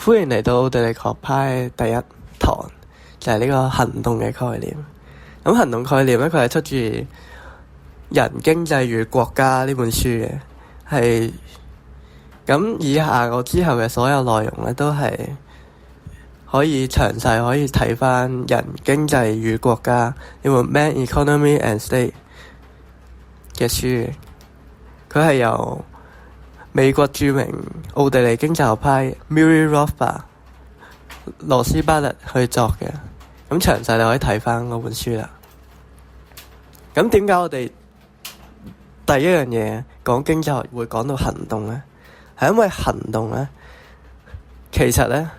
歡迎嚟到奧地利學派第一堂，就係呢個行動嘅概念。咁行動概念咧，佢係出自《人經濟與國家》呢本書嘅，係咁以下我之後嘅所有內容咧，都係可以詳細可以睇返《人經濟與國家》呢本《Man, Economy and State》嘅書。佢係由美國著名奧地利經濟學派 Murray Rothbard 羅斯巴特去作嘅。咁詳細你可以睇返嗰本書啦。咁點解我哋第一樣嘢講經濟學會講到行動呢？係因為行動呢，其實呢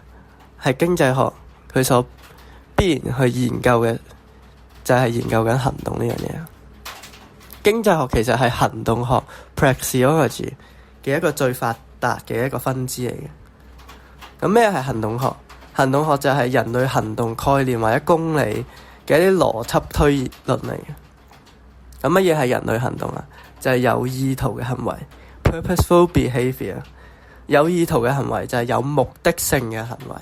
係經濟學佢所必然去研究嘅，就係研究緊行動呢樣嘢。經濟學其實係行動學 praxeology 嘅一個最發達嘅一個分支嚟嘅。咁咩係行動學？行動學就係人類行動概念或者公理嘅一啲邏輯推論嚟嘅。咁乜嘢係人類行動啊？就係有意圖嘅行為 purposeful behaviour。 有意圖嘅行為就係有目的性嘅行為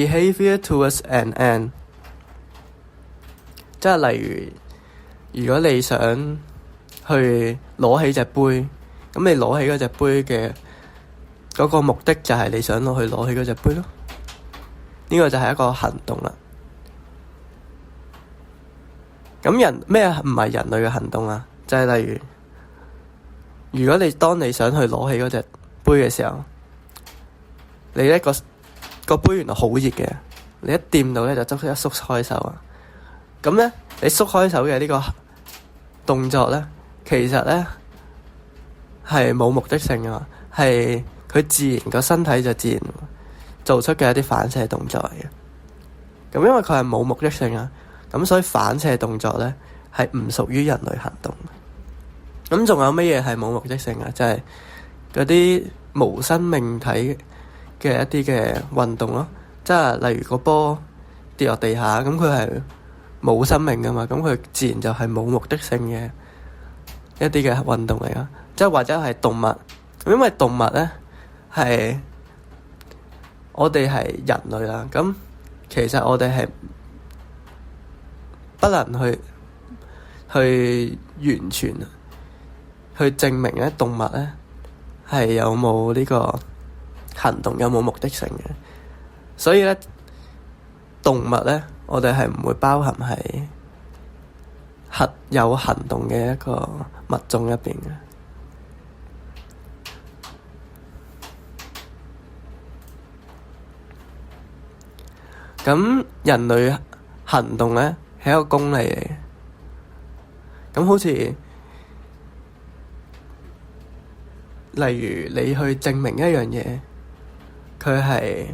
behaviour towards an end。 即係例如果你想去攞起隻杯，咁你攞起嗰隻杯嘅嗰個目的就係你想攞起嗰隻杯咯。呢個就係一個行動啦。咁咩唔係人類嘅行動啊？就係例如果當你想去攞起嗰隻杯嘅時候，你一個杯原來好熱嘅，你一掂到咧就即刻一縮開手啊。咁咧你縮開手嘅呢個動作咧，其實咧係冇目的性嘅，係佢自然個身體就自然做出嘅一啲反射動作嚟嘅。咁因為佢係冇目的性啊，咁所以反射動作咧係唔屬於人類行動。咁仲有乜嘢係冇目的性啊？就係嗰啲無生命體嘅一啲嘅運動咯。即係例如個波跌落地下，咁佢係冇生命噶嘛，咁佢自然就係冇目的性嘅一啲嘅運動嚟噶。即係或者係動物，因為動物咧係我哋係人類啦，咁其實我哋係不能去完全去證明咧動物咧係有冇呢個行動，有冇目的性嘅。所以咧動物咧我哋係唔會包含係有行動嘅一個物種入邊嘅。咁人類行動咧係一個公理嚟嘅。咁好似例如你去證明一樣嘢佢係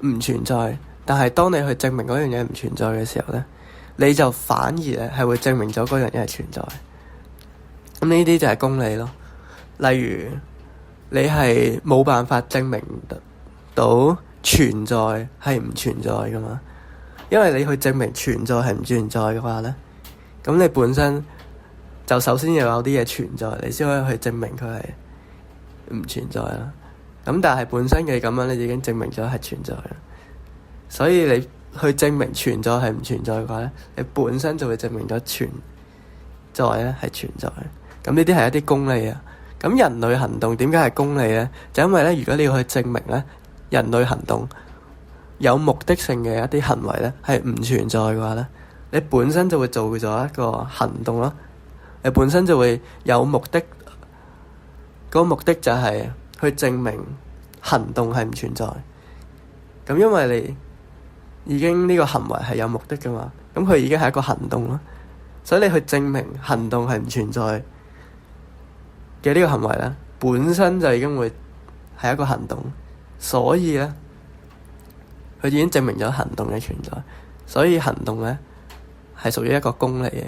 唔存在，但係當你去證明嗰樣嘢唔存在嘅時候咧，你就反而咧係會證明咗嗰樣嘢係存在。咁呢啲就係公理咯。例如你係冇辦法證明到存在係唔存在噶嘛，因為你去證明存在係唔存在嘅話咧，咁你本身就首先要有啲嘢存在，你先可以去證明佢係唔存在啦。咁但係本身嘅咁樣，你已經證明咗係存在啦。所以你去證明存在係唔存在嘅話咧，你本身就會證明咗存在咧係存在。咁呢啲係一啲公理啊。咁人類行動點解係公理咧？就因為咧，如果你要去證明咧人類行動有目的性嘅一啲行為咧係唔存在嘅話咧，你本身就會做咗一個行動咯。你本身就會有目的，嗰個目的就係去證明行動係唔存在。咁因為你已經呢個行為係有目的噶嘛，咁佢已經係一個行動咯。所以你去證明行動係唔存在嘅呢個行為咧，本身就已經會係一個行動。所以咧，佢已經證明咗行動嘅存在。所以行動咧係屬於一個公理嘅。